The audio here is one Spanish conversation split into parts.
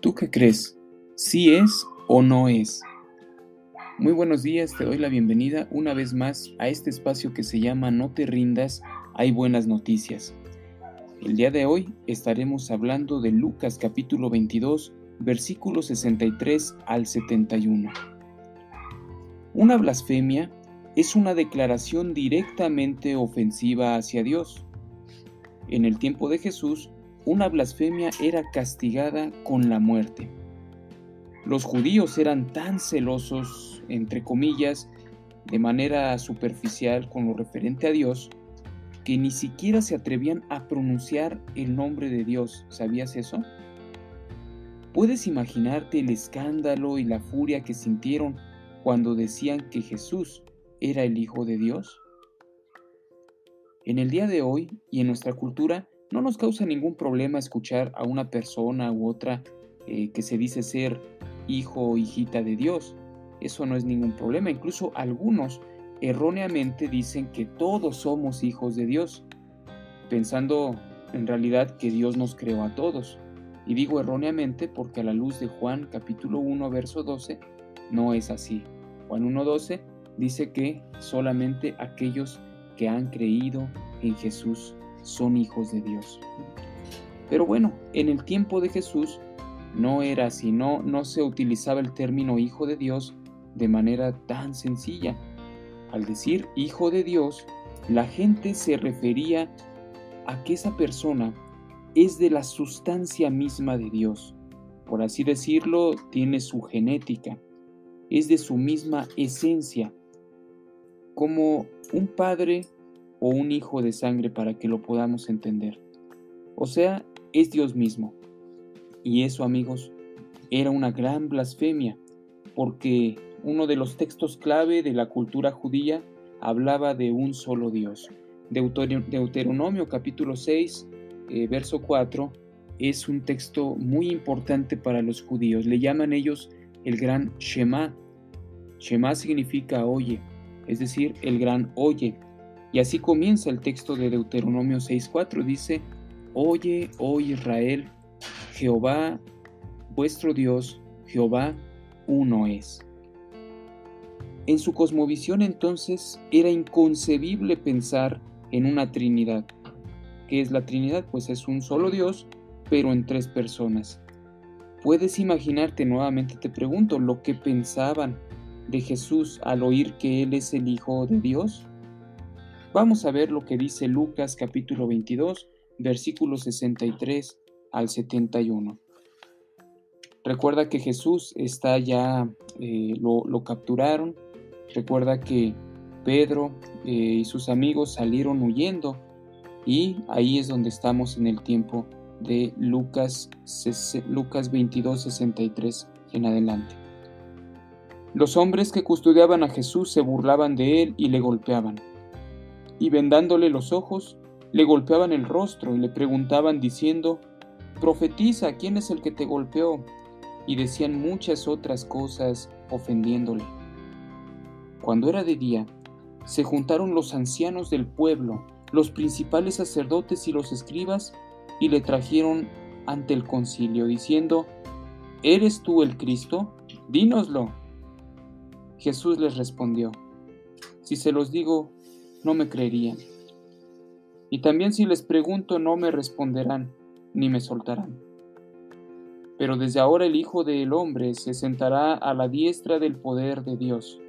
¿Tú qué crees? ¿Sí es o no es? Muy buenos días, te doy la bienvenida una vez más a este espacio que se llama No te rindas, hay buenas noticias. El día de hoy estaremos hablando de Lucas capítulo 22, versículos 63 al 71. Una blasfemia es una declaración directamente ofensiva hacia Dios. En el tiempo de Jesús, una blasfemia era castigada con la muerte. Los judíos eran tan celosos, entre comillas, de manera superficial con lo referente a Dios, que ni siquiera se atrevían a pronunciar el nombre de Dios. ¿Sabías eso? ¿Puedes imaginarte el escándalo y la furia que sintieron cuando decían que Jesús era el Hijo de Dios? En el día de hoy y en nuestra cultura no nos causa ningún problema escuchar a una persona u otra que se dice ser hijo o hijita de Dios. Eso no es ningún problema. Incluso algunos erróneamente dicen que todos somos hijos de Dios, pensando en realidad que Dios nos creó a todos. Y digo erróneamente porque a la luz de Juan capítulo 1 verso 12 no es así. Juan 1:12 dice que solamente aquellos que han creído en Jesús son hijos de Dios. Pero bueno, en el tiempo de Jesús no era así, no se utilizaba el término hijo de Dios de manera tan sencilla. Al decir hijo de Dios, la gente se refería a que esa persona es de la sustancia misma de Dios. Por así decirlo, tiene su genética, es de su misma esencia, como un padre o un hijo de sangre para que lo podamos entender. O sea, es Dios mismo. Y eso, amigos, era una gran blasfemia, porque uno de los textos clave de la cultura judía hablaba de un solo Dios. Deuteronomio capítulo 6, verso 4, es un texto muy importante para los judíos. Le llaman ellos el gran Shema. Shema significa oye, es decir, el gran oye. Y así comienza el texto de Deuteronomio 6:4. Dice: Oye, oh Israel, Jehová, vuestro Dios, Jehová, uno es. En su cosmovisión entonces era inconcebible pensar en una Trinidad. ¿Qué es la Trinidad? Pues es un solo Dios, pero en tres personas. ¿Puedes imaginarte, nuevamente te pregunto, lo que pensaban de Jesús al oír que Él es el Hijo de Dios? Vamos a ver lo que dice Lucas capítulo 22, versículos 63 al 71. Recuerda que Jesús está ya, lo capturaron. Recuerda que Pedro y sus amigos salieron huyendo, y ahí es donde estamos en el tiempo de Lucas 22, 63 en adelante. Los hombres que custodiaban a Jesús se burlaban de él y le golpeaban. Y vendándole los ojos, le golpeaban el rostro y le preguntaban diciendo: Profetiza, ¿quién es el que te golpeó? Y decían muchas otras cosas ofendiéndole. Cuando era de día, se juntaron los ancianos del pueblo, los principales sacerdotes y los escribas, y le trajeron ante el concilio, diciendo: ¿Eres tú el Cristo? Dínoslo. Jesús les respondió: Si se los digo, no me creerían. Y también si les pregunto, no me responderán, ni me soltarán. Pero desde ahora el Hijo del Hombre se sentará a la diestra del poder de Dios.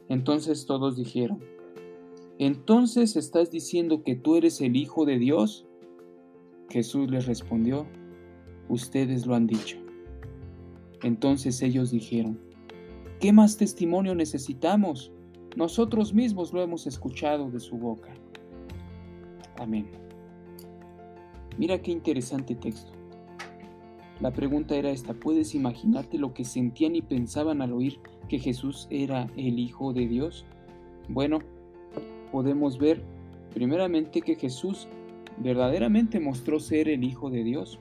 Entonces todos dijeron: ¿Entonces estás diciendo que tú eres el Hijo de Dios? Jesús les respondió: Ustedes lo han dicho. Entonces ellos dijeron: ¿Qué más testimonio necesitamos? Nosotros mismos lo hemos escuchado de su boca. Amén. Mira qué interesante texto. La pregunta era esta: ¿puedes imaginarte lo que sentían y pensaban al oír que Jesús era el Hijo de Dios? Bueno, podemos ver primeramente que Jesús verdaderamente mostró ser el Hijo de Dios.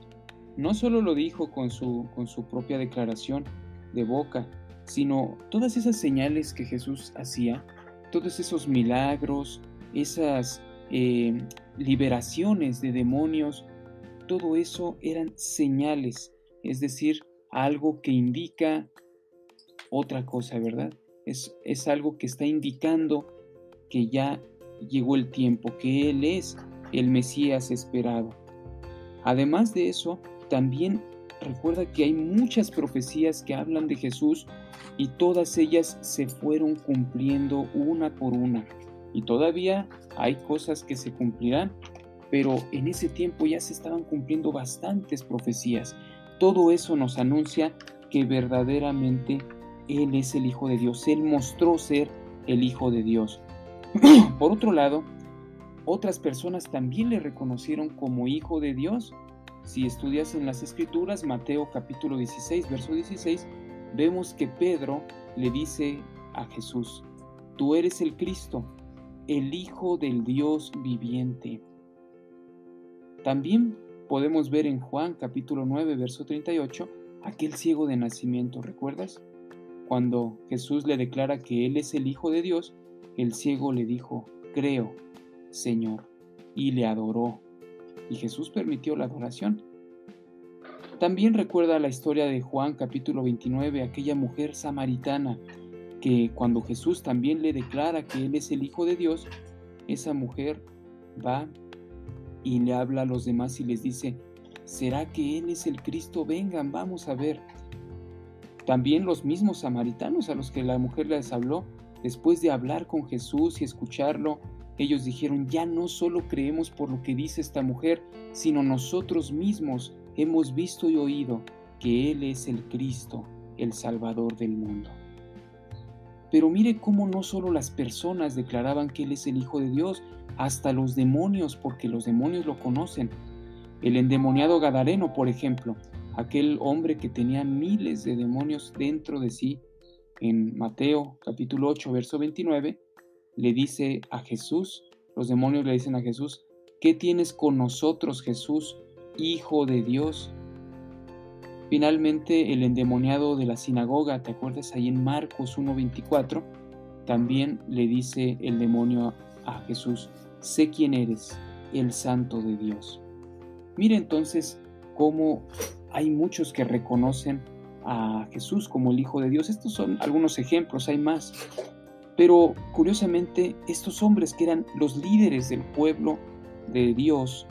No solo lo dijo con su propia declaración de boca, sino todas esas señales que Jesús hacía, todos esos milagros, esas liberaciones de demonios, todo eso eran señales es decir, algo que indica otra cosa, ¿verdad? Es algo que está indicando que ya llegó el tiempo, que Él es el Mesías esperado. Además de eso, también recuerda que hay muchas profecías que hablan de Jesús y todas ellas se fueron cumpliendo una por una. Y todavía hay cosas que se cumplirán, pero en ese tiempo ya se estaban cumpliendo bastantes profecías. Todo eso nos anuncia que verdaderamente Él es el Hijo de Dios. Él mostró ser el Hijo de Dios. Por otro lado, otras personas también le reconocieron como Hijo de Dios. Si estudias en las Escrituras, Mateo capítulo 16, verso 16, vemos que Pedro le dice a Jesús: tú eres el Cristo, el Hijo del Dios viviente. También podemos ver en Juan capítulo 9, verso 38, aquel ciego de nacimiento, ¿recuerdas? Cuando Jesús le declara que Él es el Hijo de Dios, el ciego le dijo: creo, Señor, y le adoró. Y Jesús permitió la adoración. También recuerda la historia de Juan capítulo 29, aquella mujer samaritana, que cuando Jesús también le declara que Él es el Hijo de Dios, esa mujer va y le habla a los demás y les dice: ¿será que Él es el Cristo? Vengan, vamos a ver. También los mismos samaritanos a los que la mujer les habló, después de hablar con Jesús y escucharlo, ellos dijeron: ya no solo creemos por lo que dice esta mujer, sino nosotros mismos hemos visto y oído que Él es el Cristo, el Salvador del mundo. Pero mire cómo no solo las personas declaraban que Él es el Hijo de Dios, hasta los demonios, porque los demonios lo conocen. El endemoniado Gadareno, por ejemplo, aquel hombre que tenía miles de demonios dentro de sí, en Mateo capítulo 8, verso 29, le dice a Jesús, los demonios le dicen a Jesús: ¿qué tienes con nosotros, Jesús, Hijo de Dios? Finalmente, el endemoniado de la sinagoga, ¿te acuerdas ahí en Marcos 1:24? También le dice el demonio a Jesús: sé quién eres, el Santo de Dios. Mira entonces cómo hay muchos que reconocen a Jesús como el Hijo de Dios. Estos son algunos ejemplos, hay más. Pero curiosamente, estos hombres que eran los líderes del pueblo de Dios,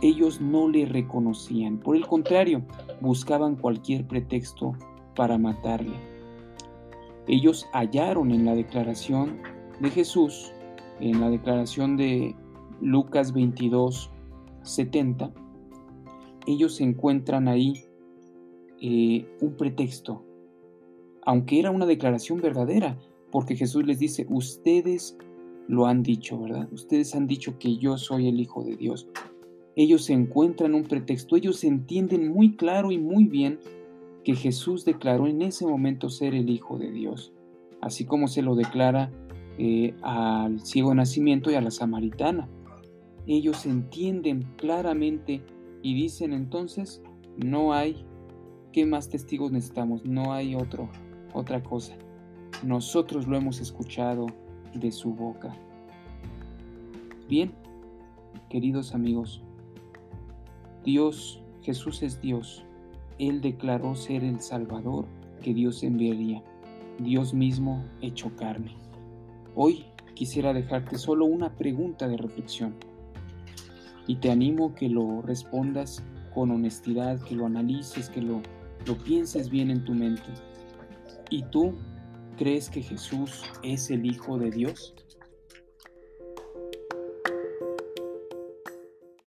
ellos no le reconocían. Por el contrario, buscaban cualquier pretexto para matarle. Ellos hallaron en la declaración de Jesús, en la declaración de Lucas 22:70, ellos encuentran ahí un pretexto, aunque era una declaración verdadera, porque Jesús les dice: ustedes lo han dicho, ¿verdad? Ustedes han dicho que yo soy el Hijo de Dios. Ellos encuentran un pretexto, ellos entienden muy claro y muy bien que Jesús declaró en ese momento ser el Hijo de Dios, así como se lo declara al ciego de nacimiento y a la samaritana. Ellos entienden claramente y dicen entonces: no hay, ¿qué más testigos necesitamos? No hay otra cosa. Nosotros lo hemos escuchado de su boca. Bien, queridos amigos, Jesús es Dios. Él declaró ser el Salvador que Dios enviaría, Dios mismo hecho carne. Hoy quisiera dejarte solo una pregunta de reflexión y te animo que lo respondas con honestidad, que lo analices, que lo pienses bien en tu mente. ¿Y tú crees que Jesús es el Hijo de Dios?